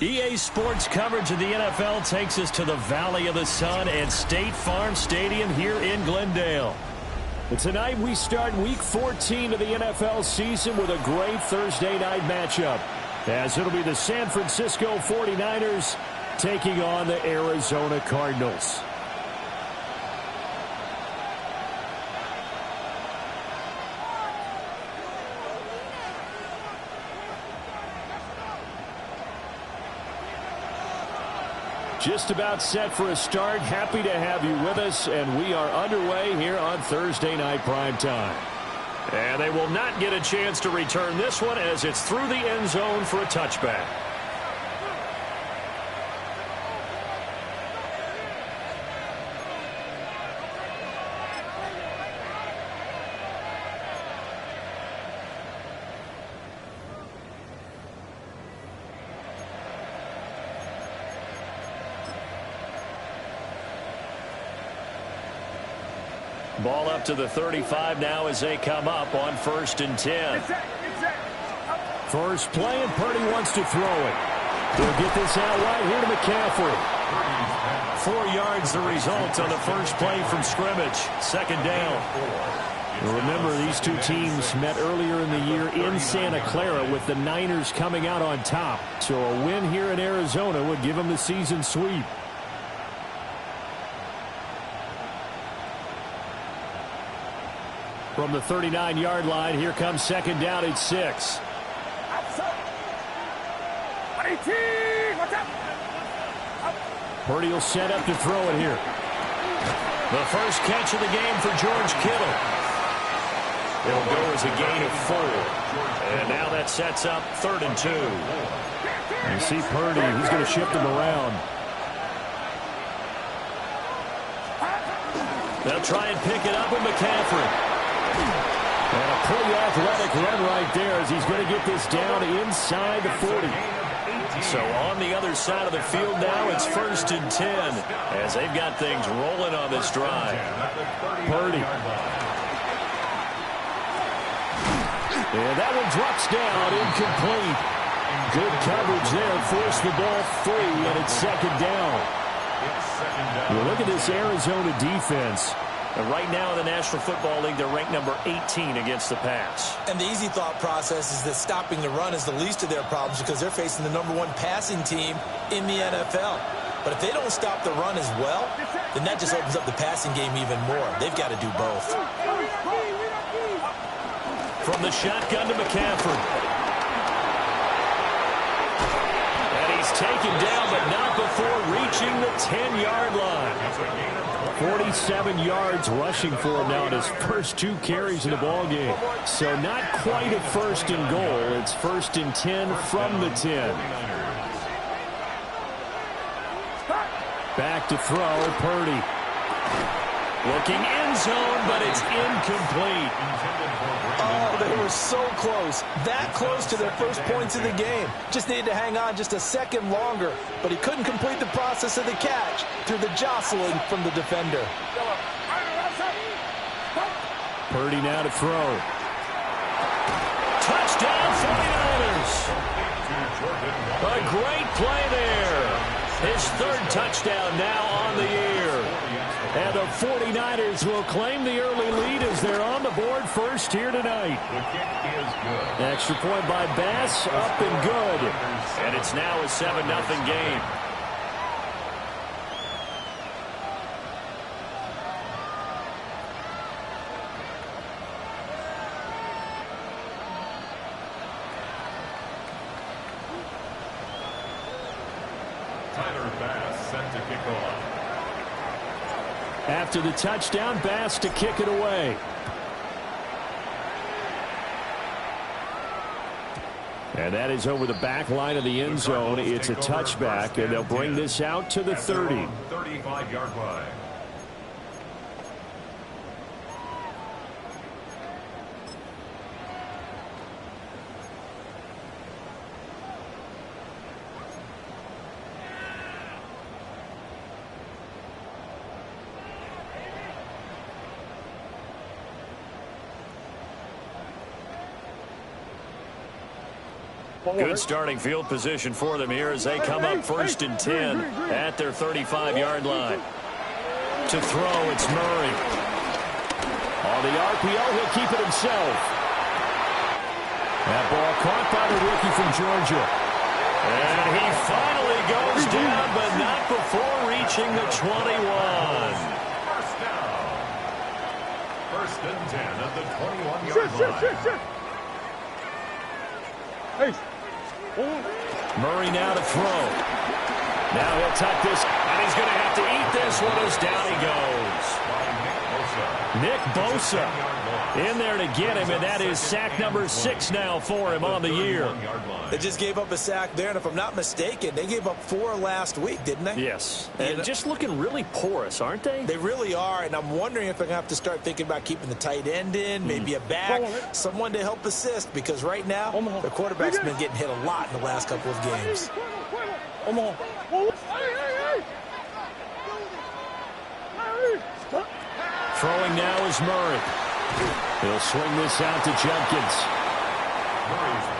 EA Sports coverage of the NFL takes us to the Valley of the Sun at State Farm Stadium here in Glendale. But tonight we start Week 14 of the NFL season with a great Thursday night matchup, as it'll be the San Francisco 49ers taking on the Arizona Cardinals. Just about set for a start. Happy to have you with us, and we are underway here on Thursday Night Primetime. And they will not get a chance to return this one as it's through the end zone for a touchback. Ball up to the 35 now as they come up on 1st and 10. First play, and Purdy wants to throw it. He'll get this out right here to McCaffrey. 4 yards the result on the first play from scrimmage. 2nd down. Remember, these two teams met earlier in the year in Santa Clara with the Niners coming out on top. So a win here in Arizona would give them the season sweep. From the 39-yard line, here comes 2nd down at 6. Purdy will set up to throw it here. The first catch of the game for George Kittle. It'll go as a gain of 4. And now that sets up 3rd and 2. You see Purdy, he's going to shift him around. They'll try and pick it up with McCaffrey. And a pretty athletic run right there as he's going to get this down inside the 40. So on the other side of the field now, it's 1st and 10 as they've got things rolling on this drive. Purdy. And that one drops down, incomplete. Good coverage there, forced the ball free, and it's 2nd down. Well, look at this Arizona defense. And right now in the National Football League, they're ranked number 18 against the pass. And the easy thought process is that stopping the run is the least of their problems because they're facing the number 1 passing team in the NFL. But if they don't stop the run as well, then that just opens up the passing game even more. They've got to do both. From the shotgun to McCaffrey. And he's taken down, but not before reaching the 10-yard line. 47 yards rushing for him now in his first 2 carries in the ballgame. So not quite a 1st and goal. It's 1st and 10 from the 10. Back to throw, Purdy. Looking end zone, but it's incomplete. Oh, they were so close. That close to their first points of the game. Just needed to hang on just a second longer, but he couldn't complete the process of the catch through the jostling from the defender. Purdy now to throw. Touchdown 49ers. A great play there. His 3rd touchdown now on the year. And the 49ers will claim the early lead as they're on the board first here tonight. Extra point by Bass, up and good. And it's now a 7-0 game. After the touchdown, Bass to kick it away. And that is over the back line of the end zone. It's a touchback, and they'll bring this out to the 30. 35-yard line. Good starting field position for them here as they come up 1st and 10 at their 35-yard line. To throw, it's Murray. On the RPO, he'll keep it himself. That ball caught by the rookie from Georgia. And he finally goes down, but not before reaching the 21. First down. 1st and 10 at the 21-yard line. Murray now to throw. Now he'll tuck this, and he's going to have to eat this one as down he goes. Nick Bosa in there to get him, and that is sack number 6 now for him on the year. They just gave up a sack there, and if I'm not mistaken, they gave up 4 last week, didn't they? Yes. And just looking really porous, aren't they? They really are, and I'm wondering if they're going to have to start thinking about keeping the tight end in, maybe a back, someone to help assist, because right now, the quarterback's been getting hit a lot in the last couple of games. Throwing now is Murray. He'll swing this out to Judkins.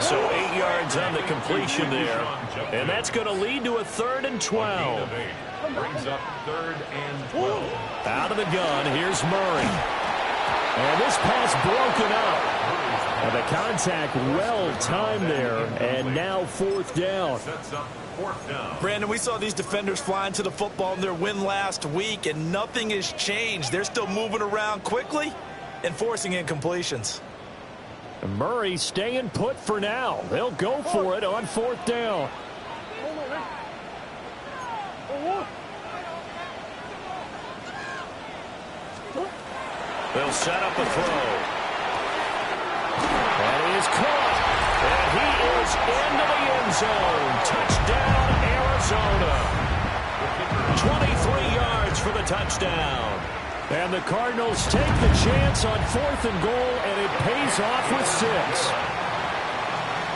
So 8 yards on the completion there. And that's going to lead to a 3rd and 12. Brings up 3rd and 12. Out of the gun, here's Murray. And this pass broken up. And the contact well timed there. And now 4th down. Sets up 4th down. Brandon, we saw these defenders flying to the football in their win last week, and nothing has changed. They're still moving around quickly and forcing incompletions. Murray staying put for now. They'll go for it on 4th down. They'll set up a throw. And he is caught. And he is into the end zone. Touchdown, Arizona. 23 yards for the touchdown. And the Cardinals take the chance on 4th and goal, and it pays off with 6.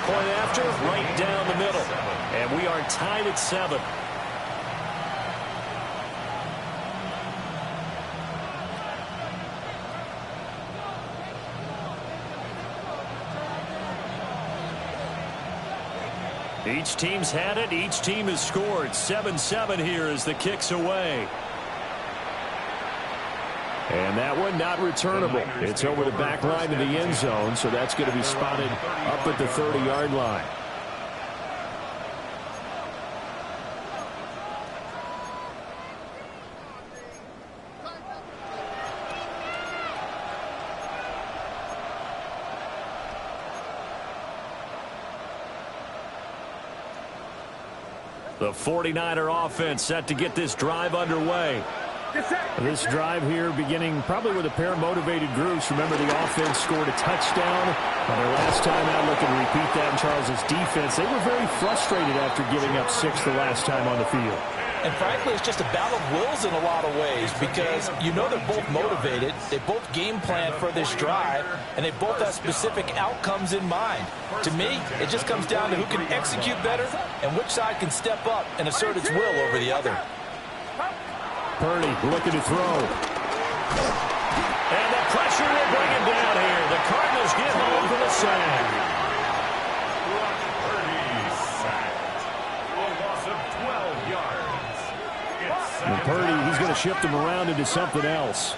Point after, right down the middle. And we are tied at 7. Each team's had it. Each team has scored. 7-7 here as the kick's away. And that one not returnable. It's over the back line of the end zone, so that's going to be spotted up at the 30-yard line. The 49er offense set to get this drive underway. This drive here beginning probably with a pair of motivated groups. Remember, the offense scored a touchdown on their last time out. Looking to repeat that in Charles's defense. They were very frustrated after giving up 6 the last time on the field. And frankly, it's just a battle of wills in a lot of ways, because you know they're both motivated. They both game plan for this drive, and they both have specific outcomes in mind. To me, it just comes down to who can execute better and which side can step up and assert its will over the other. Purdy looking to throw. And the pressure will bring him down here. The Cardinals get home for the sack. Purdy sacked. A loss of 12 yards. And Purdy, he's going to shift him around into something else.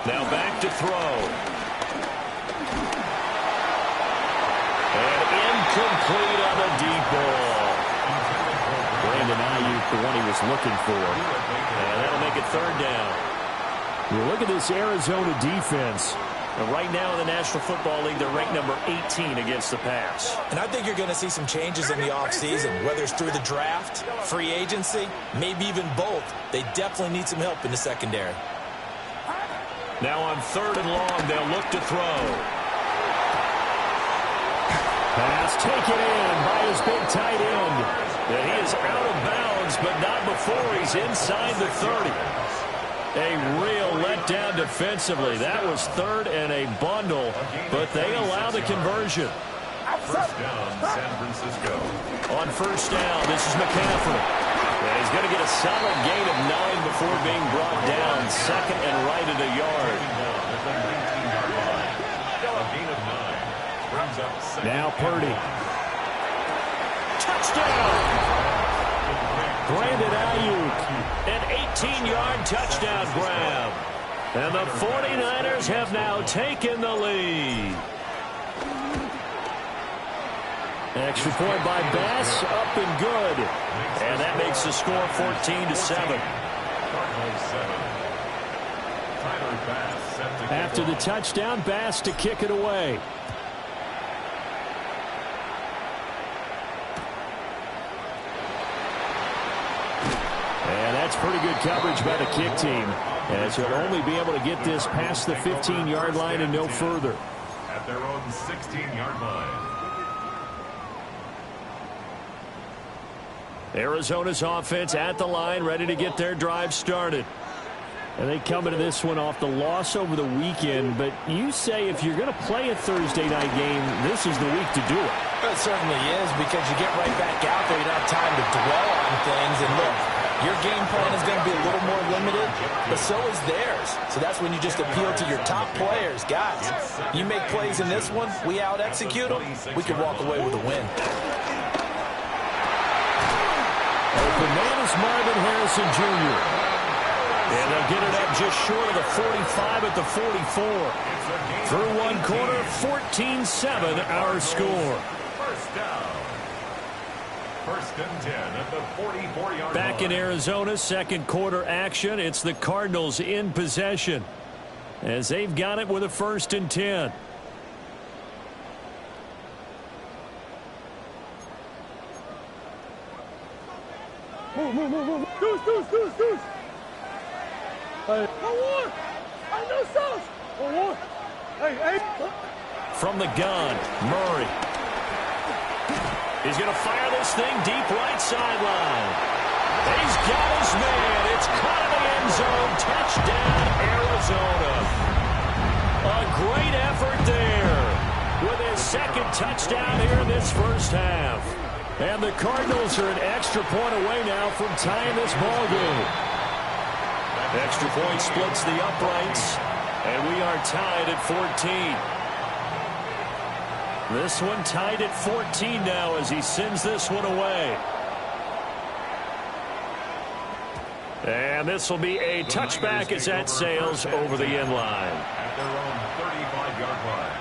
Now back to throw. And incomplete on the deep ball. Brandon Ayuk, the one he was looking for. And that'll make it 3rd down. You look at this Arizona defense. And right now in the National Football League, they're ranked number 18 against the pass. And I think you're going to see some changes in the offseason, whether it's through the draft, free agency, maybe even both. They definitely need some help in the secondary. Now on 3rd and long, they'll look to throw. Pass taken in by his big tight end. And he is out of bounds, but not before he's inside the 30. A real letdown defensively. That was third and a bundle, but they allow the conversion. First down, San Francisco. On first down, this is McCaffrey. And he's going to get a solid gain of 9 before being brought down. Second and right at a yard. A gain of 9. Brings up Now Purdy. Touchdown! Brandon Ayuk, an 18-yard touchdown grab. And the 49ers have now taken the lead. Extra point by Bass, up and good. And that makes the score 14-7. After the touchdown, Bass to kick it away. And that's pretty good coverage by the kick team, as he'll only be able to get this past the 15-yard line and no further. At their own 16-yard line. Arizona's offense at the line, ready to get their drive started. And they come into this one off the loss over the weekend, but you say if you're going to play a Thursday night game, this is the week to do it. It certainly is, because you get right back out there. You don't have time to dwell on things. And look, your game plan is going to be a little more limited, but so is theirs. So that's when you just appeal to your top players. Guys, you make plays in this one, we out-execute them, we can walk away with a win. Open man is Marvin Harrison Jr. And they'll get it up just short of the 45 at the 44. Through one quarter, 14-7 our score. First down. First and 10 at the 44-yard line. Back in Arizona, second quarter action. It's the Cardinals in possession, as they've got it with a first and 10. Move. Deuce. Hey, one. I know sauce. One. Hey. From the gun, Murray. He's going to fire this thing deep right sideline. He's got his man. It's caught in the end zone. Touchdown, Arizona. A great effort there with his second touchdown here in this first half. And the Cardinals are an extra point away now from tying this ball game. Extra point splits the uprights, and we are tied at 14. This one tied at 14 now as he sends this one away. And this will be a touchback as that sails over the end line. At their own 35-yard line.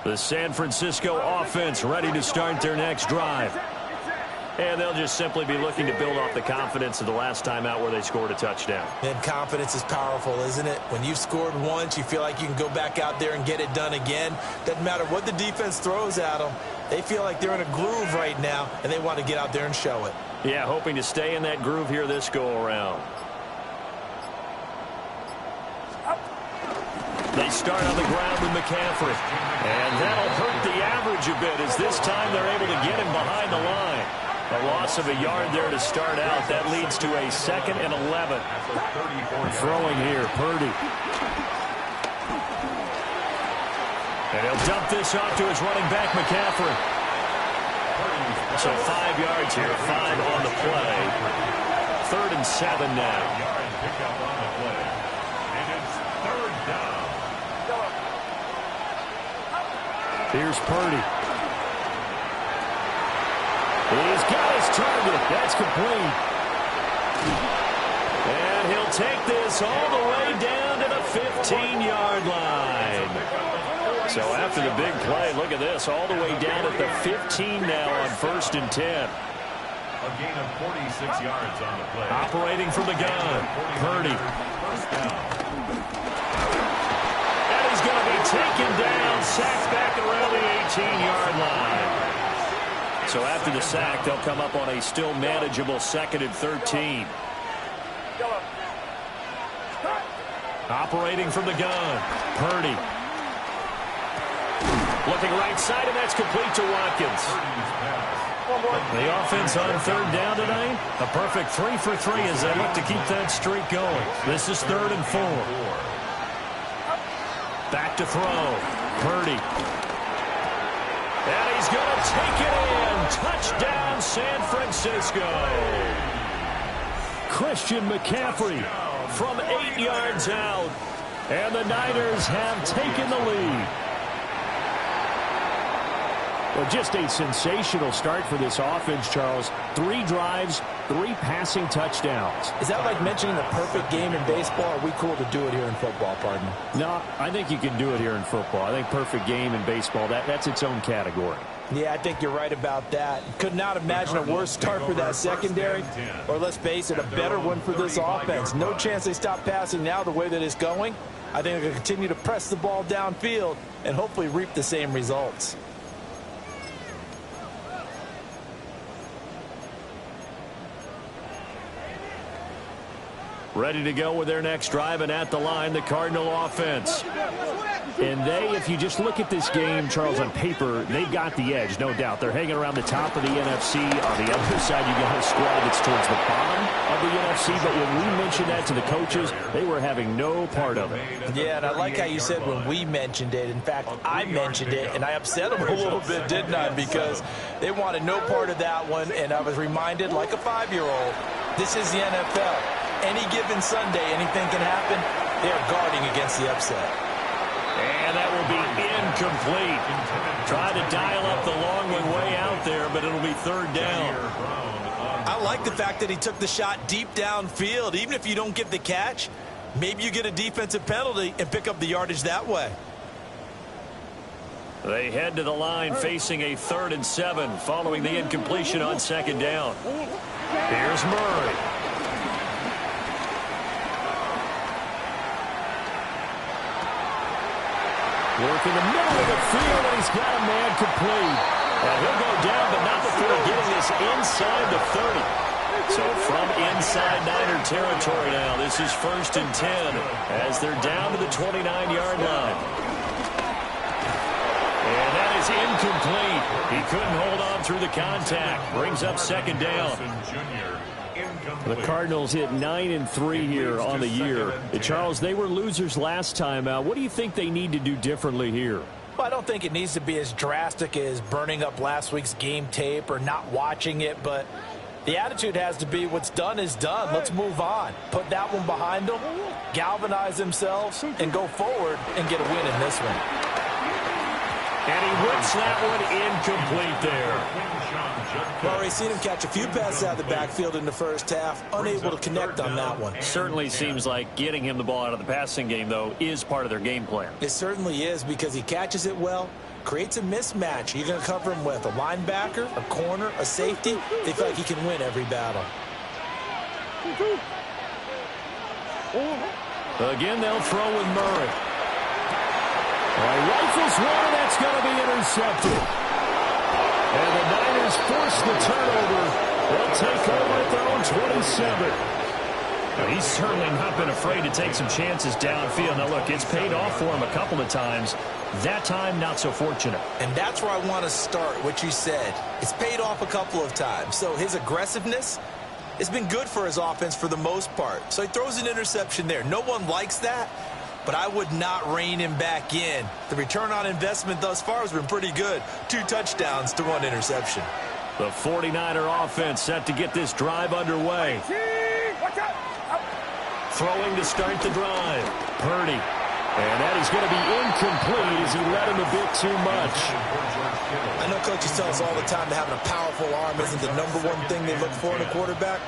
The San Francisco offense ready to start their next drive. And they'll just simply be looking to build off the confidence of the last time out where they scored a touchdown. And confidence is powerful, isn't it? When you've scored once, you feel like you can go back out there and get it done again. Doesn't matter what the defense throws at them. They feel like they're in a groove right now, and they want to get out there and show it. Yeah, hoping to stay in that groove here this go-around. They start on the ground with McCaffrey. And that'll hurt the average a bit as this time they're able to get him behind the line. A loss of a yard there to start out. That leads to a 2nd and 11. Throwing here, Purdy. And he'll dump this off to his running back, McCaffrey. So 5 yards here, 5 on the play. 3rd and 7 now. Yard pickup on the play. And it's 3rd down. Here's Purdy. He's got his target. That's complete. And he'll take this all the way down to the 15-yard line. So after the big play, look at this, all the way down at the 15 now on 1st and 10. A gain of 46 yards on the play. Operating from the gun, Purdy. First down. And he's going to be taken down, sacked back around the 18-yard line. So after the sack, they'll come up on a still manageable 2nd and 13. Operating from the gun, Purdy. Looking right side, and that's complete to Watkins. The offense on 3rd down tonight, a perfect 3 for 3 as they look to keep that streak going. This is 3rd and 4. Back to throw, Purdy. And he's going to take it in. Touchdown, San Francisco. Christian McCaffrey from 8 yards out. And the Niners have taken the lead. Well, just a sensational start for this offense, Charles. 3 drives, 3 passing touchdowns. Is that like mentioning the perfect game in baseball? Or are we cool to do it here in football, pardon? No, I think you can do it here in football. I think perfect game in baseball, that's its own category. Yeah, I think you're right about that. Could not imagine a worse start for that secondary, or let's face it, a better one for this offense. No chance they stop passing now the way that it's going. I think they're going to continue to press the ball downfield and hopefully reap the same results. Ready to go with their next drive, and at the line, the Cardinal offense. And if you just look at this game, Charles, on paper, they've got the edge, no doubt. They're hanging around the top of the NFC. On the other side, you got a squad that's towards the bottom of the NFC. But when we mentioned that to the coaches, they were having no part of it. Yeah, and I like how you said when we mentioned it. In fact, I mentioned it, and I upset them a little bit, didn't I? Because they wanted no part of that one, and I was reminded, like a 5-year-old, this is the NFL. Any given Sunday, anything can happen. They're guarding against the upset. And that will be incomplete. Try to dial up the long one way out there, but it'll be 3rd down. I like the fact that he took the shot deep downfield. Even if you don't get the catch, maybe you get a defensive penalty and pick up the yardage that way. They head to the line facing a 3rd and 7 following the incompletion on 2nd down. Here's Murray. Work in the middle of the field, and he's got a man complete. And he'll go down, but not before getting this inside the 30. So from inside Niner territory now, this is 1st and 10 as they're down to the 29-yard line. And that is incomplete. He couldn't hold on through the contact. Brings up 2nd down. The Cardinals hit 9-3 here on the year. Charles, they were losers last time out. What do you think they need to do differently here? Well, I don't think it needs to be as drastic as burning up last week's game tape or not watching it, but the attitude has to be what's done is done. Let's move on. Put that one behind them, galvanize themselves, and go forward and get a win in this one. And he whips that one incomplete there. We've already seen him catch a few passes out of the backfield in the first half, unable to connect on that one. Certainly seems like getting him the ball out of the passing game, though, is part of their game plan. It certainly is because he catches it well, creates a mismatch. You're going to cover him with a linebacker, a corner, a safety. They feel like he can win every battle. Again, they'll throw with Murray. Rifles one, and that's going to be intercepted. And the Niners force the turnover. They'll take over at their own 27. Now, he's certainly not been afraid to take some chances downfield. Now, look, it's paid off for him a couple of times. That time, not so fortunate. And that's where I want to start, what you said. It's paid off a couple of times. So his aggressiveness has been good for his offense for the most part. So he throws an interception there. No one likes that, but I would not rein him back in. The return on investment thus far has been pretty good. 2 touchdowns to 1 interception. The 49er offense set to get this drive underway. Throwing to start the drive. Purdy. And that is going to be incomplete as he led him a bit too much. I know coaches tell us all the time that having a powerful arm isn't the #1 thing they look for in a quarterback.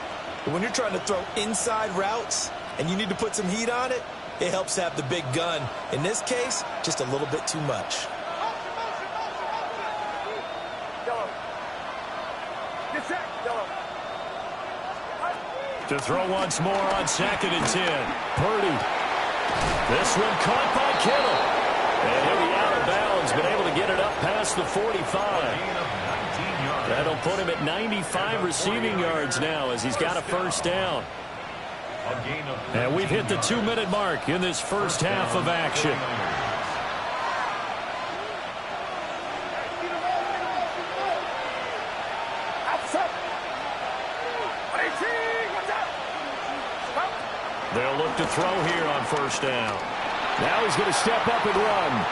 But when you're trying to throw inside routes and you need to put some heat on it, it helps to have the big gun. In this case, just a little bit too much. To throw once more on 2nd and 10. Purdy. This one caught by Kittle. And he'll be out of bounds, but able to get it up past the 45. That'll put him at 95 receiving yards now as he's got a first down. And we've hit the 2-minute mark in this first half of action. They'll look to throw here on first down. Now he's going to step up and run.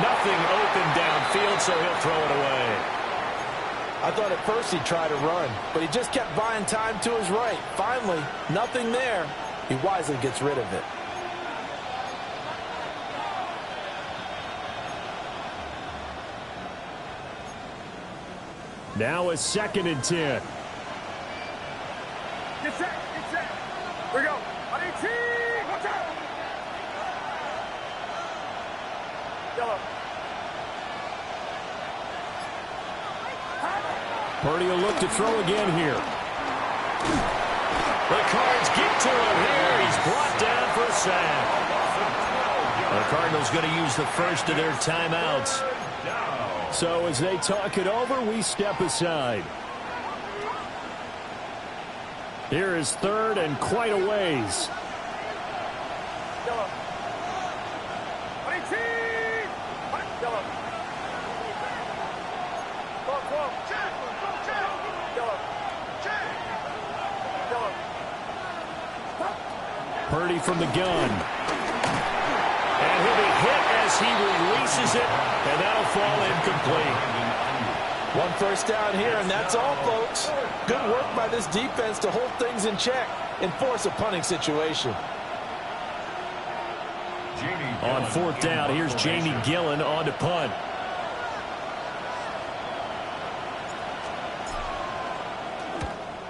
Nothing open downfield, so he'll throw it away. I thought at first he'd try to run, but he just kept buying time to his right. Finally, nothing there. He wisely gets rid of it. Now a 2nd and 10. Get set, get set. Here we go. Watch out. Yellow. Purdy will look to throw again here. The Cards get to him here. He's brought down for a sack. The Cardinals going to use the first of their timeouts. So as they talk it over, we step aside. Here is 3rd and quite a ways. Yellow. Yellow. Purdy from the gun. And he'll be hit as he releases it, and that'll fall incomplete. 1 first down here, and that's all, folks. Good work by this defense to hold things in check and force a punting situation. On 4th down, here's Jamie Gillen on to punt.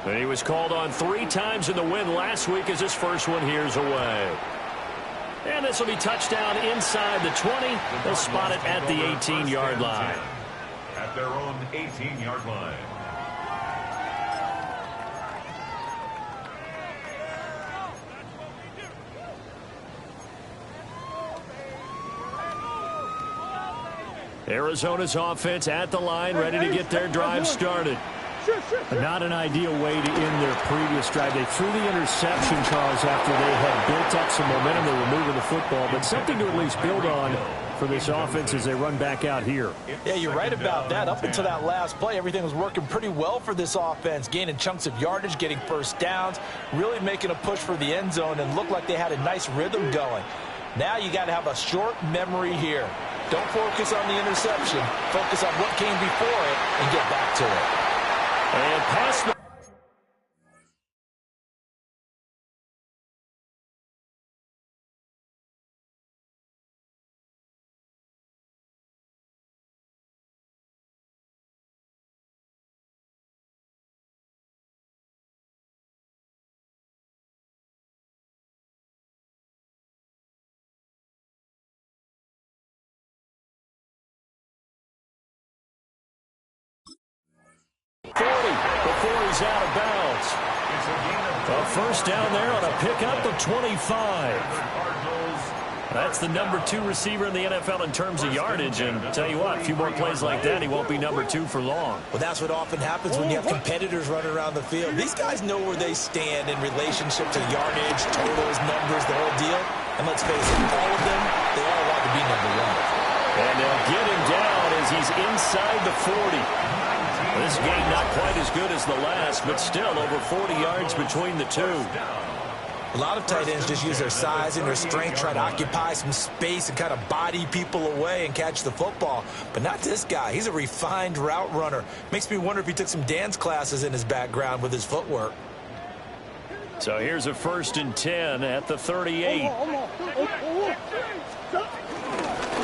And he was called on 3 times in the win last week as his first one here's away. And this will be touchdown inside the 20. They'll spot it at the 18-yard line. At their own 18-yard line. Arizona's offense at the line, ready to get their drive started. Not an ideal way to end their previous drive. They threw the interception, Charles, after they had built up some momentum. They were moving the football, but something to at least build on for this offense as they run back out here. Yeah, you're right about that. Up until that last play, everything was working pretty well for this offense, gaining chunks of yardage, getting first downs, really making a push for the end zone, and looked like they had a nice rhythm going. Now you got to have a short memory here. Don't focus on the interception. Focus on what came before it and get back to it. And pass the before he's out of bounds. A first down there on a pickup of 25. That's the #2 receiver in the NFL in terms of yardage. And tell you what, a few more plays like that, he won't be #2 for long. Well, that's what often happens when you have competitors running around the field. These guys know where they stand in relationship to yardage, totals, numbers, the whole deal. And let's face it, all of them, they all want to be #1. And they'll get him down as he's inside the 40. This game not quite as good as the last, but still over 40 yards between the two. A lot of tight ends just use their size and their strength, try to occupy some space and kind of body people away and catch the football. But not this guy. He's a refined route runner. Makes me wonder if he took some dance classes in his background with his footwork. So here's a 1st and 10 at the 38.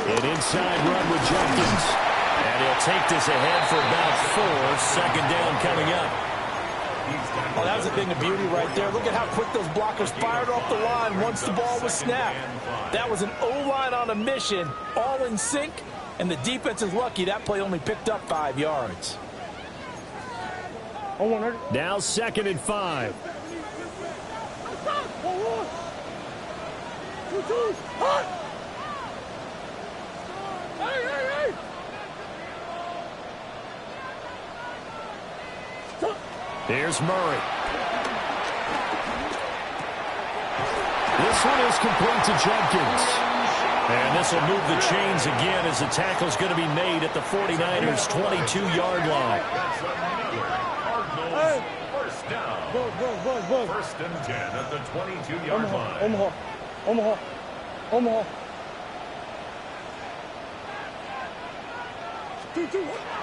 An inside run with Jenkins. And he'll take this ahead for about 4. 2nd down coming up. Oh, that was a thing of beauty right there. Look at how quick those blockers fired off the line once the ball was snapped. That was an O-line on a mission, all in sync, and the defense is lucky that play only picked up 5 yards. Now 2nd and 5. Here's Murray. This one is complete to Jenkins. And this will move the chains again as the tackle's going to be made at the 49ers' 22-yard line. Cardinals, first down. First and 10 at the 22-yard line. Omaha.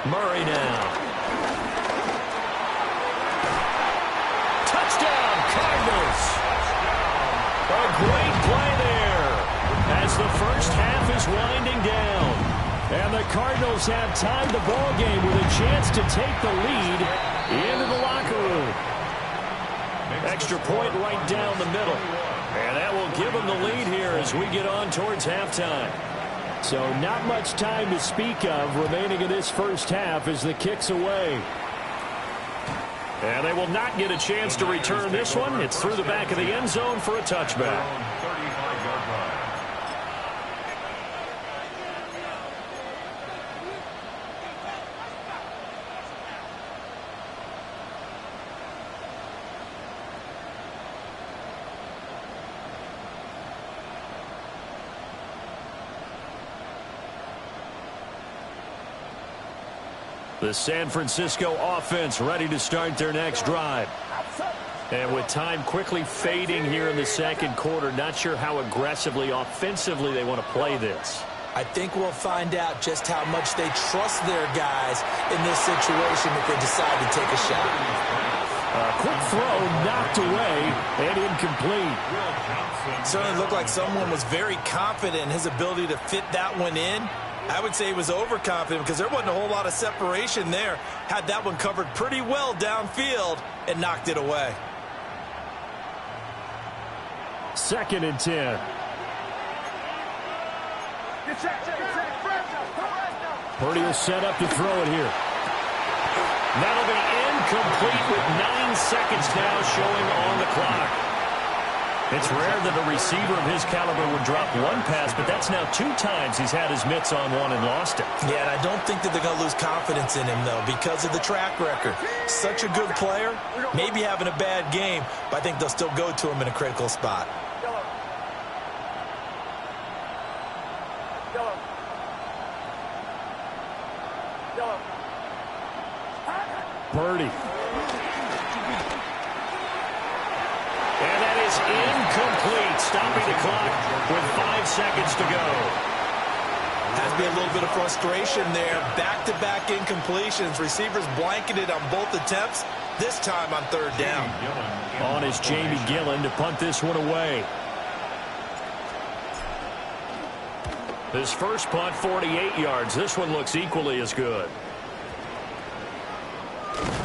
Murray now. Touchdown, Cardinals. A great play there as the first half is winding down. And the Cardinals have tied the ball game with a chance to take the lead into the locker room. Extra point right down the middle. And that will give them the lead here as we get on towards halftime. So not much time to speak of remaining in this first half as the kick's away. And they will not get a chance to return this one. It's through the back of the end zone for a touchback. 35-yard line. The San Francisco offense ready to start their next drive. And with time quickly fading here in the second quarter, not sure how aggressively, offensively they want to play this. I think we'll find out just how much they trust their guys in this situation if they decide to take a shot. A quick throw knocked away and incomplete. Certainly looked like someone was very confident in his ability to fit that one in. I would say he was overconfident because there wasn't a whole lot of separation there. Had that one covered pretty well downfield and knocked it away. 2nd and 10. Purdy will set up to throw it here. That'll be incomplete with 9 seconds now showing on the clock. It's rare that a receiver of his caliber would drop one pass, but that's now 2 times he's had his mitts on one and lost it. Yeah, and I don't think that they're going to lose confidence in him, though, because of the track record. Such a good player, maybe having a bad game, but I think they'll still go to him in a critical spot. Purdy. And that is incomplete, stopping the clock with 5 seconds to go. Has to be a little bit of frustration there. Back-to-back incompletions. Receivers blanketed on both attempts, this time on 3rd down. On is Jamie Gillen to punt this one away. His first punt, 48 yards. This one looks equally as good.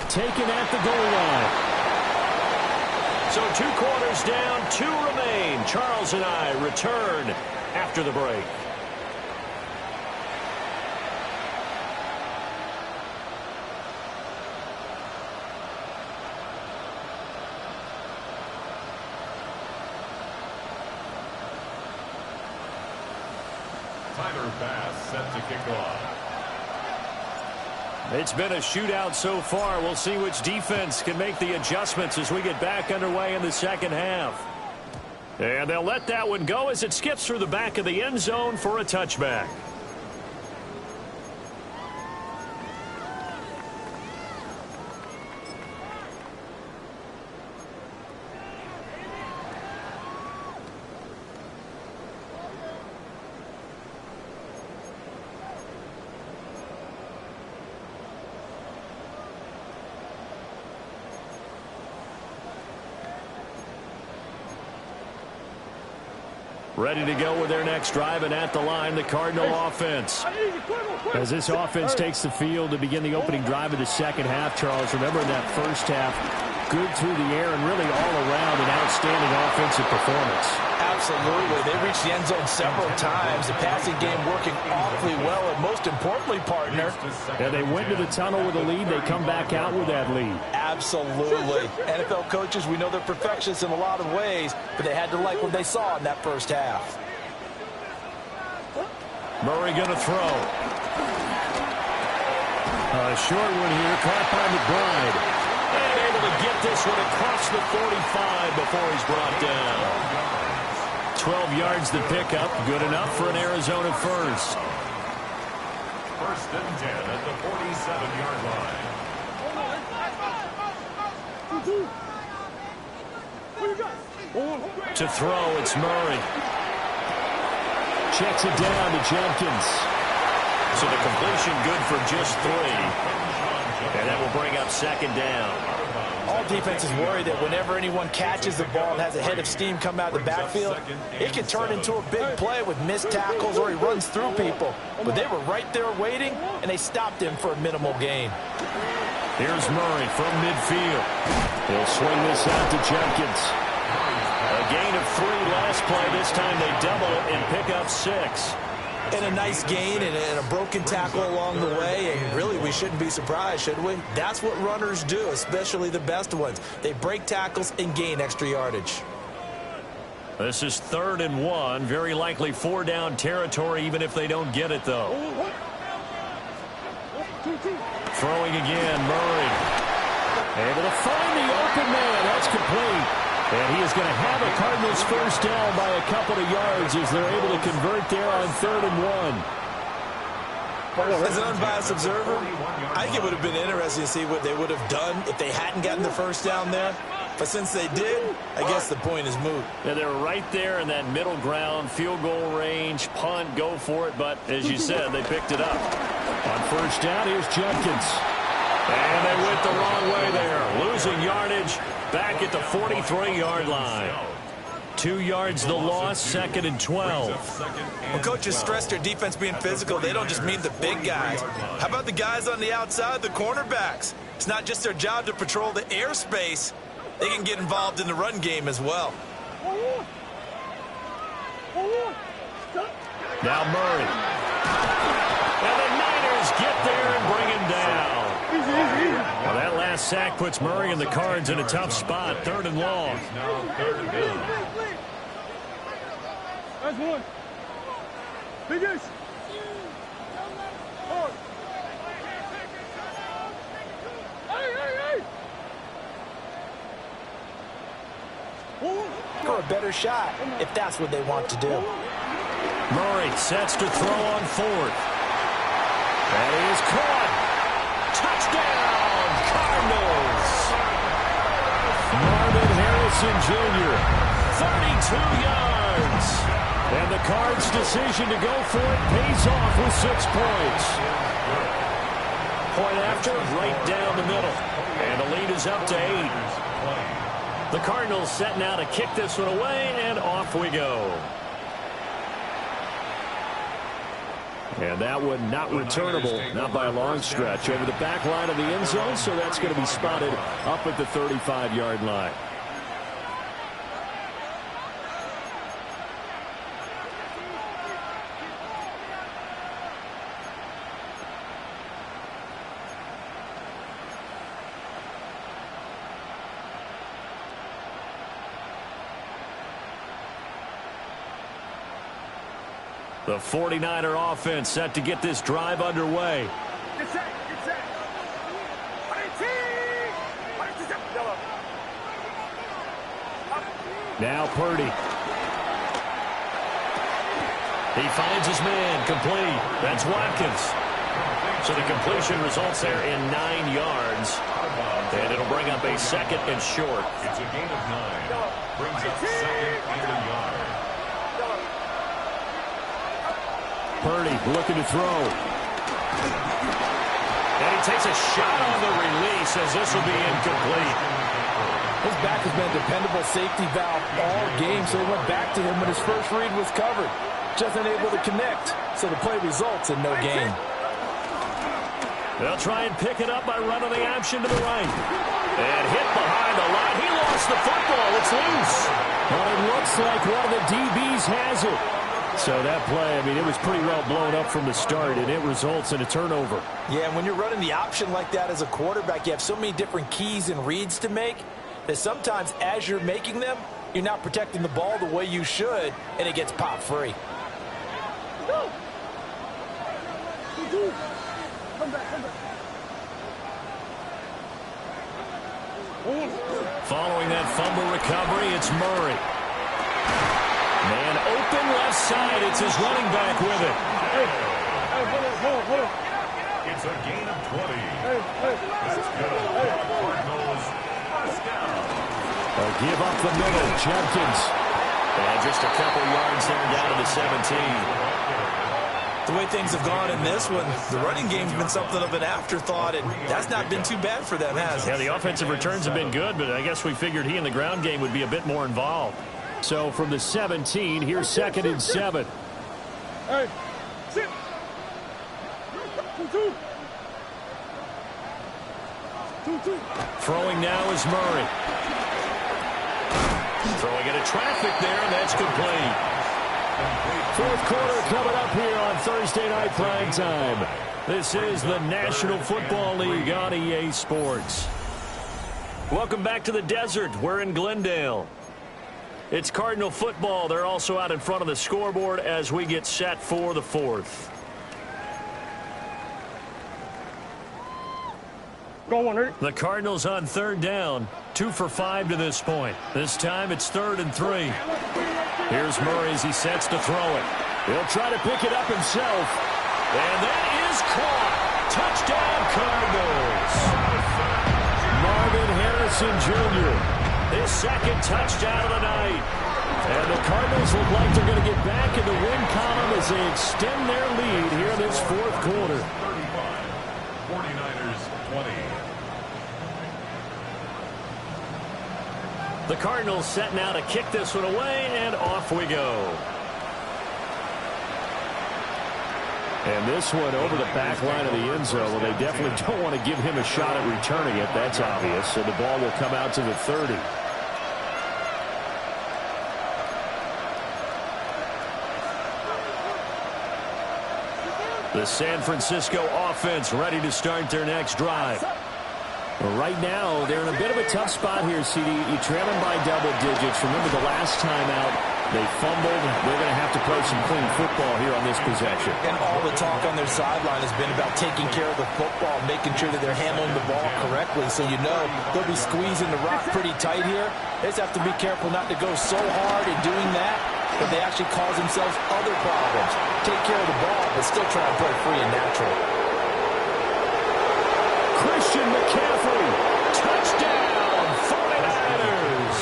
Taken at the goal line. So 2 quarters down, 2 remain. Charles and I return after the break. Tyler Bass set to kick off. It's been a shootout so far. We'll see which defense can make the adjustments as we get back underway in the second half. And they'll let that one go as it skips through the back of the end zone for a touchback. Ready to go with their next drive, and at the line, the Cardinal offense. As this offense takes the field to begin the opening drive of the second half, Charles, remember in that first half, good through the air and really all around an outstanding offensive performance. Absolutely. They reached the end zone several times. The passing game working awfully well, and most importantly, partner. Yeah, they went to the tunnel with a lead. They come back out with that lead. Absolutely. NFL coaches, we know they're perfectionists in a lot of ways, but they had to like what they saw in that first half. Murray going to throw. A short one here, caught by McBride. And able to get this one across the 45 before he's brought down. 12 yards to pick up. Good enough for an Arizona first. First and 10 at the 47-yard line. To throw, it's Murray. Checks it down to Jenkins. So the completion good for just 3. And that will bring up second down. All defenses worry that whenever anyone catches the ball and has a head of steam come out of the backfield, it can turn into a big play with missed tackles or he runs through people. But they were right there waiting, and they stopped him for a minimal gain. Here's Murray from midfield. He'll swing this out to Jenkins. A gain of 3 last play. This time they double it and pick up 6. And a nice gain and a broken tackle along the way, and really we shouldn't be surprised, should we? That's what runners do, especially the best ones. They break tackles and gain extra yardage. This is 3rd and 1. Very likely 4-down territory, even if they don't get it, though. Throwing again, Murray. Able to find the open man. That's complete. And he is going to have a Cardinals first down by a couple of yards as they're able to convert there on 3rd and 1. As an unbiased observer, I think it would have been interesting to see what they would have done if they hadn't gotten the first down there. But since they did, I guess the point is moot. Yeah, they're right there in that middle ground, field goal range, punt, go for it. But as you said, they picked it up. On first down, here's Jenkins. And they went the wrong way there. Losing yardage back at the 43-yard line. 2 yards the loss, 2nd and 12. When coaches stress their defense being physical, they don't just mean the big guys. How about the guys on the outside, the cornerbacks? It's not just their job to patrol the airspace. They can get involved in the run game as well. Now Murray. And the Niners get there and bring him down. Well, that last sack puts Murray and the Cards in a tough spot. 3rd and long. Now 3rd and good. That's one. Biggest. For a better shot, if that's what they want to do. Murray sets to throw on 4th. And he is caught. Touchdown, Cardinals. Marvin Harrison Jr., 32 yards. And the Cards' decision to go for it pays off with 6 points. Point after, right down the middle. And the lead is up to 8. The Cardinals set now to kick this one away, and off we go. And that one not returnable, not by a long stretch, over the back line of the end zone, so that's going to be spotted up at the 35-yard line. The 49er offense set to get this drive underway. Get set. Get set. Now Purdy. He finds his man, complete. That's Watkins. So the completion results there in 9 yards. And it'll bring up a 2nd and short. It's a gain of 9. Brings up 2nd and a yard. Purdy looking to throw. And he takes a shot on the release as this will be incomplete. His back has been a dependable safety valve all game, so he went back to him when his first read was covered. Just unable to connect, so the play results in no gain. They'll try and pick it up by running the option to the right. And hit behind the line. He lost the football. It's loose. Well, it looks like one of the DBs has it. So that play, I mean, it was pretty well blown up from the start, and it results in a turnover. Yeah, when you're running the option like that as a quarterback, you have so many different keys and reads to make that sometimes as you're making them, you're not protecting the ball the way you should, and it gets popped free. Come back. Following that fumble recovery, it's Murray. Man open left side. It's his running back with it. It's a gain of 20. This is good. Cardinals, first down. They'll give up the middle. Jenkins. And just a couple yards there down to the 17. The way things have gone in this one, the running game's been something of an afterthought, and that's not been too bad for them, has it? Yeah, the offensive returns have been good, but I guess we figured he in the ground game would be a bit more involved. So from the 17, here's 2nd and 7. Hey, sit. 2-2. 2-2. Throwing now is Murray. Throwing into traffic there, and that's complete. Fourth quarter coming up here on Thursday Night Prime Time. This is the National Football League on EA Sports. Welcome back to the desert. We're in Glendale. It's Cardinal football. They're also out in front of the scoreboard as we get set for the fourth. The Cardinals on 3rd down. 2 for 5 to this point. This time it's 3rd and 3. Here's Murray as he sets to throw it. He'll try to pick it up himself. And that is caught. Touchdown, Cardinals. Marvin Harrison Jr. His 2nd touchdown of the night. And the Cardinals look like they're going to get back in the win column as they extend their lead here in this 4th quarter. 35. 49ers 20. The Cardinals set now to kick this one away, and off we go. And this one over the back line of the end zone. Well, they definitely don't want to give him a shot at returning it. That's obvious. So the ball will come out to the 30. The San Francisco offense ready to start their next drive. Right now, they're in a bit of a tough spot here, CD. You trail them by double digits. Remember the last time out, they fumbled. They're going to have to play some clean football here on this possession. And all the talk on their sideline has been about taking care of the football, making sure that they're handling the ball correctly. So you know they'll be squeezing the rock pretty tight here. They just have to be careful not to go so hard in doing that, but they actually cause themselves other problems. Take care of the ball, but still try to play free and natural. Christian McCaffrey, touchdown, 49ers.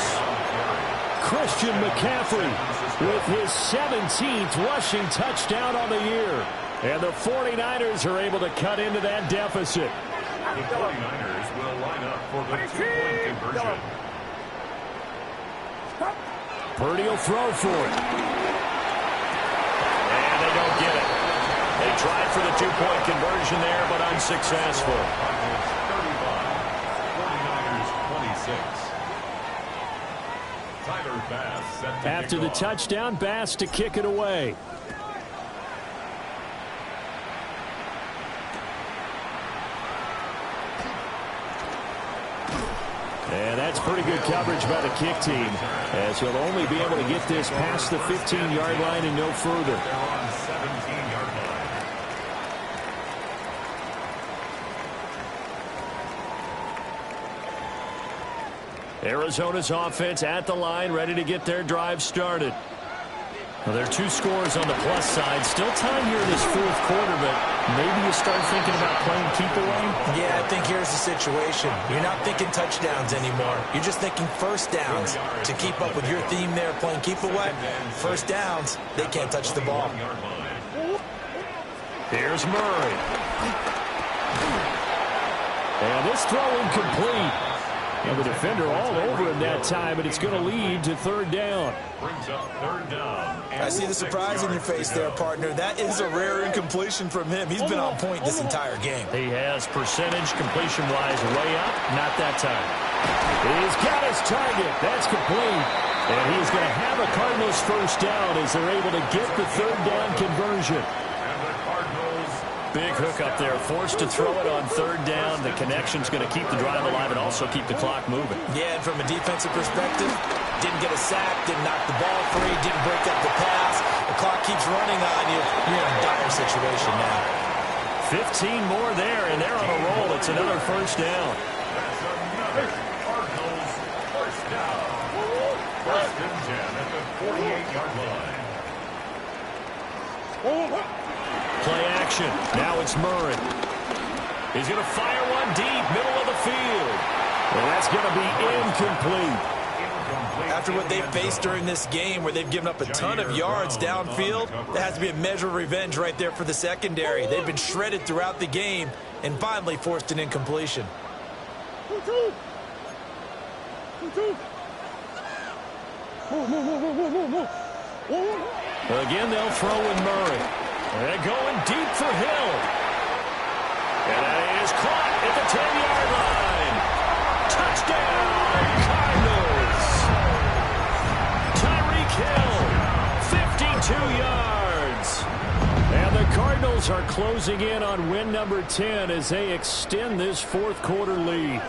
Christian McCaffrey with his 17th rushing touchdown on the year. And the 49ers are able to cut into that deficit. The 49ers will line up for the 2-point conversion. Purdy will throw for it. And they don't get it. They tried for the 2-point conversion there, but unsuccessful. 49ers 26. After the touchdown, Bass to kick it away. And that's pretty good coverage by the kick team, as he'll only be able to get this past the 15-yard line and no further. They're on 17-yard line. Arizona's offense at the line, ready to get their drive started. Well, there are 2 scores on the plus side. Still time here in this 4th quarter, but maybe you start thinking about playing keep away? Yeah, I think here's the situation. You're not thinking touchdowns anymore. You're just thinking first downs. To keep up with your theme there, playing keep away, first downs, they can't touch the ball. Here's Murray. And this throw incomplete. And the defender all over him that time, and it's going to lead to 3rd down. Brings up 3rd down. I see the surprise in your face there, partner. That is a rare incompletion from him. He's been on point this entire game. He has percentage completion-wise way up. Not that time. He's got his target. That's complete. And he's going to have a Cardinals first down as they're able to get the 3rd down conversion. And the Cardinals. Big hook up there. Forced to throw it on 3rd down. The connection's going to keep the drive alive and also keep the clock moving. Yeah, and from a defensive perspective, didn't get a sack, didn't knock the ball free, didn't break up the pass. The clock keeps running on you. You're in a dire situation now. 15 more there, and they're on a roll. It's another first down. That's another Cardinals and 10 at the 48-yard line. Play action. Now it's Murray. He's going to fire one deep, middle of the field. And that's going to be incomplete. After what they've faced during this game where they've given up a ton of yards downfield, there has to be a measure of revenge right there for the secondary. They've been shredded throughout the game and finally forced an incompletion. Again, they'll throw in Murray. They're going deep for Hill. And that is caught at the 10-yard line. Touchdown, Cardinals. Tyreek Hill, 52 yards. And the Cardinals are closing in on win number 10 as they extend this fourth quarter lead.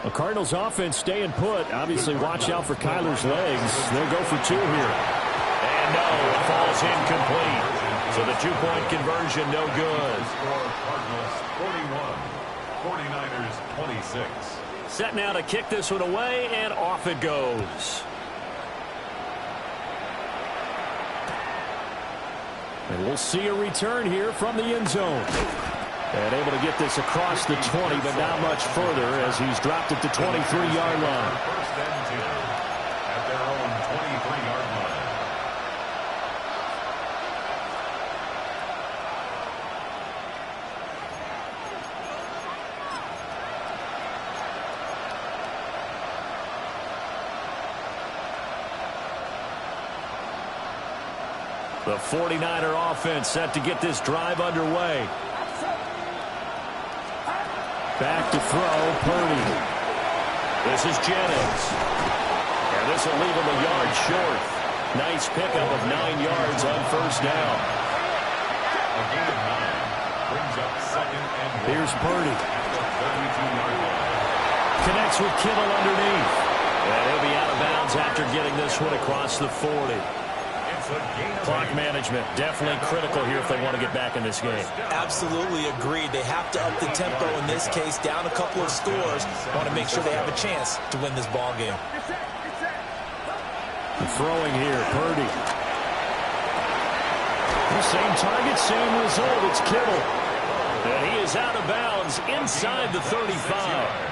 The Cardinals offense staying put. Obviously, watch out for Kyler's legs. They'll go for two here. And no, it falls incomplete. So the two-point conversion, no good. Cardinals 41, 49ers 26. Set now to kick this one away, and off it goes. And we'll see a return here from the end zone. And able to get this across the 20, but not much further as he's dropped at the 23-yard line. First and 10 at their own 23-yard line. The 49er offense set to get this drive underway. Back to throw, Purdy. This is Jennings. And this will leave him a yard short. Nice pickup of 9 yards on first down. A gain of 9 brings up second and 1. Here's Purdy. At the 32-yard line. Connects with Kittle underneath. And he'll be out of bounds after getting this one across the 40. Clock management, definitely critical here if they want to get back in this game. Absolutely agreed. They have to up the tempo in this case, down a couple of scores. Want to make sure they have a chance to win this ball game. Throwing here, Purdy. The same target, same result. It's Kittle. And he is out of bounds inside the 35.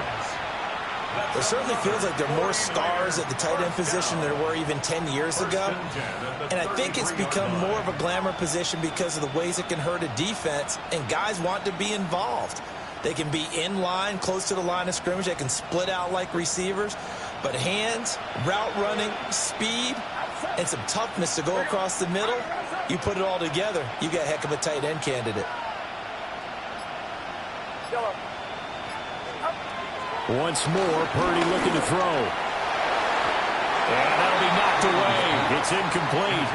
It certainly feels like there are more stars at the tight end position than there were even 10 years ago. And I think it's become more of a glamour position because of the ways it can hurt a defense, and guys want to be involved. They can be in line, close to the line of scrimmage. They can split out like receivers. But hands, route running, speed, and some toughness to go across the middle, you put it all together, you got a heck of a tight end candidate. Once more, Purdy looking to throw. And that'll be knocked away. It's incomplete.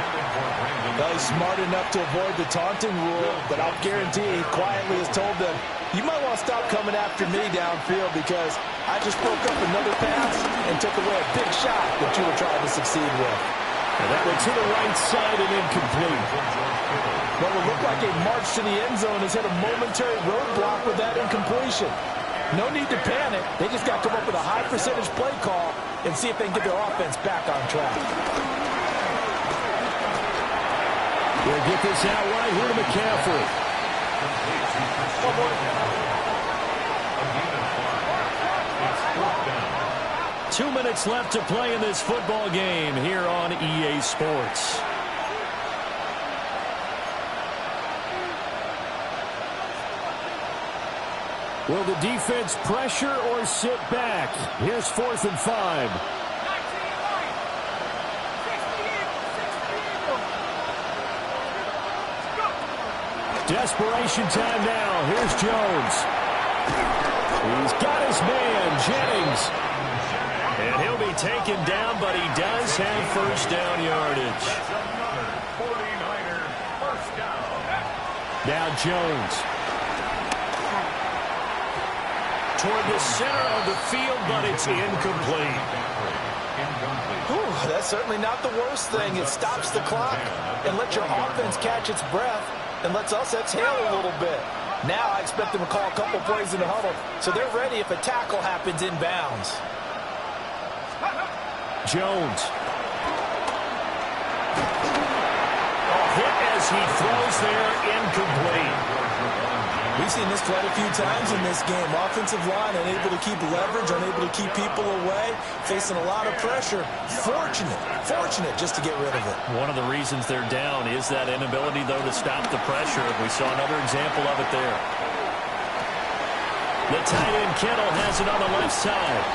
Well, he's smart enough to avoid the taunting rule, but I'll guarantee he quietly has told them, you might want to stop coming after me downfield because I just broke up another pass and took away a big shot that you were trying to succeed with. And that went to the right side and incomplete. What will look like a march to the end zone has hit a momentary roadblock with that incompletion. No need to panic. They just got to come up with a high percentage play call and see if they can get their offense back on track. They'll get this out right here to McCaffrey. 2 minutes left to play in this football game here on EA Sports. Will the defense pressure or sit back? Here's 4th and 5. Desperation time now. Here's Jones. He's got his man, Jennings. And he'll be taken down, but he does have first down yardage. Now Jones. Toward the center of the field, but it's incomplete. Whew, that's certainly not the worst thing. It stops the clock and lets your offense catch its breath and lets us exhale a little bit. Now I expect them to call a couple plays in the huddle so they're ready if a tackle happens inbounds. Jones as he throws there, incomplete. We've seen this quite a few times in this game. Offensive line unable to keep leverage, unable to keep people away, facing a lot of pressure. Fortunate just to get rid of it. One of the reasons they're down is that inability, though, to stop the pressure. We saw another example of it there. The tight end, Kittle, has it on the left side.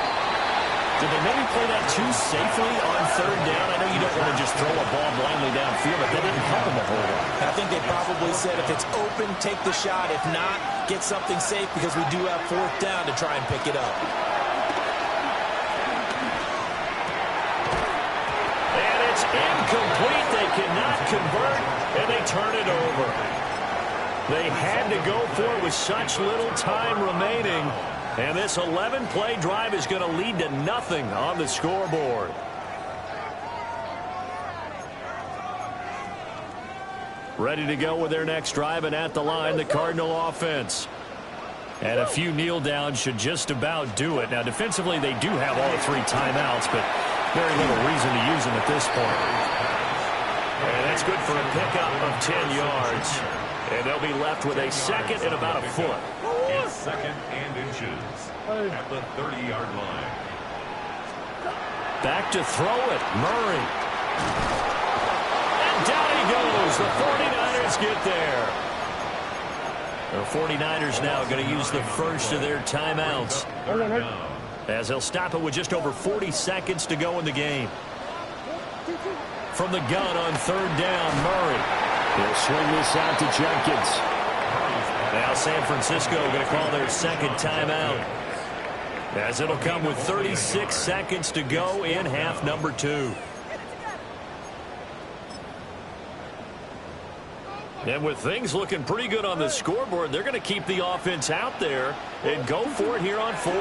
Did they maybe play that too safely on third down? I know you don't want to just throw a ball blindly downfield, but that didn't help them a whole lot. I think they probably said if it's open, take the shot. If not, get something safe because we do have fourth down to try and pick it up. And it's incomplete. They cannot convert, and they turn it over. They had to go for it with such little time remaining. And this 11-play drive is going to lead to nothing on the scoreboard. Ready to go with their next drive, and at the line, the Cardinal offense. And a few kneel downs should just about do it. Now, defensively, they do have all 3 timeouts, but very little reason to use them at this point. And that's good for a pickup of 10 yards. And they'll be left with a second and about a foot. It's second and inches at the 30-yard line. Back to throw it, Murray. And down he goes. The 49ers get there. The 49ers now going to use the first of their timeouts, as they'll stop it with just over 40 seconds to go in the game. From the gun on third down, Murray. He'll swing this out to Jenkins. Now San Francisco going to call their second timeout, as it'll come with 36 seconds to go in half number 2. And with things looking pretty good on the scoreboard, they're going to keep the offense out there and go for it here on fourth.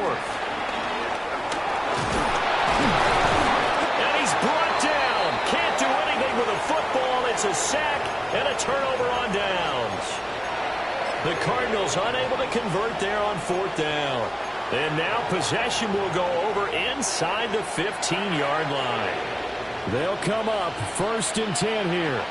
And he's brought down. Can't do anything with a football. It's a sack and a turnover on downs. The Cardinals unable to convert there on fourth down. And now possession will go over inside the 15-yard line. They'll come up first and 10 here.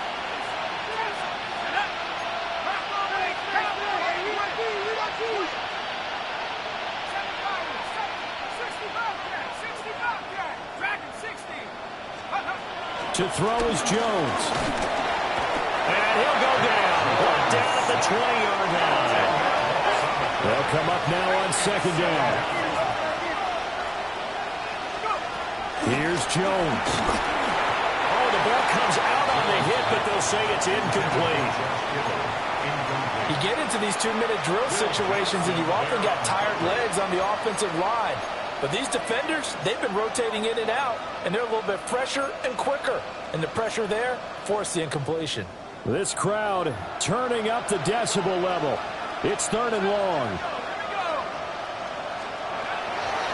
To throw is Jones. And he'll go down. Brought down at the 20-yard line. They'll come up now on second down. Here's Jones. Oh, the ball comes out on the hit, but they'll say it's incomplete. You get into these 2-minute drill situations, and you've often got tired legs on the offensive line. But these defenders, they've been rotating in and out, and they're a little bit fresher and quicker. And the pressure there forced the incompletion. This crowd turning up the decibel level. It's third and long.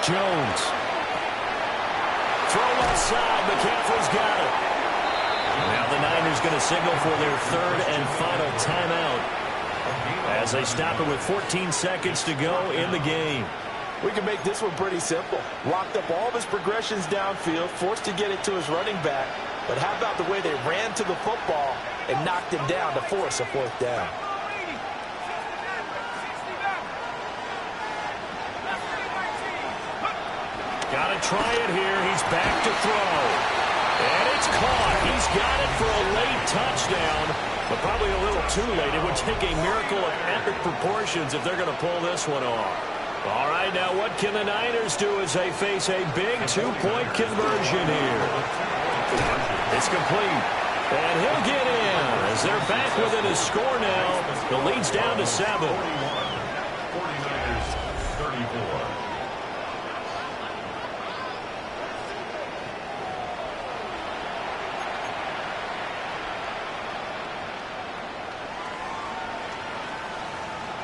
Jones. Throw left side. McCaffrey's got it. Now the Niners going to signal for their third and final timeout, as they stop it with 14 seconds to go in the game. We can make this one pretty simple. Locked up all of his progressions downfield, forced to get it to his running back. But how about the way they ran to the football and knocked him down to force a fourth down? Got to try it here. He's back to throw. And it's caught. He's got it for a late touchdown, but probably a little too late. It would take a miracle of epic proportions if they're going to pull this one off. All right, now what can the Niners do as they face a big two-point conversion here? It's complete. And he'll get in as they're back within a score now. The lead's down to 7. 49ers 34.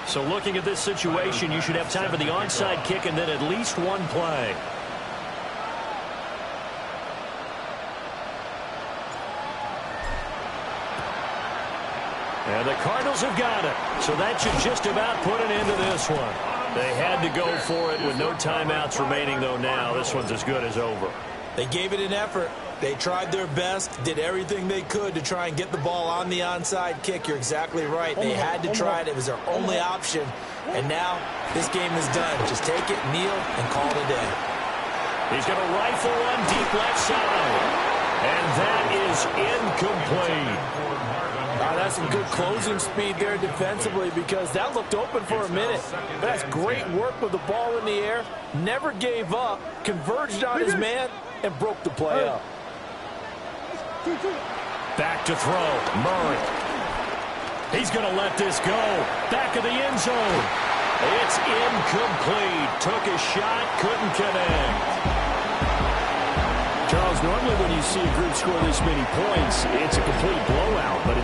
So looking at this situation, you should have time for the onside kick and then at least one play. And the Cardinals have got it. So that should just about put an end to this one. They had to go for it with no timeouts remaining, though now. This one's as good as over. They gave it an effort, They tried their best, did everything they could to try and get the ball on the onside kick. You're exactly right. They had to try it. It was their only option. And now this game is done. Just take it, kneel, and call it a day. He's going to rifle one deep left side. And that is incomplete. That's some good closing speed there defensively because that looked open for a minute. But that's great work with the ball in the air. Never gave up, converged on his man, and broke the play up. Back to throw. Murray. He's going to let this go. Back of the end zone. It's incomplete. Took a shot, couldn't connect. Charles, normally when you see a group score this many points, it's a complete blowout. But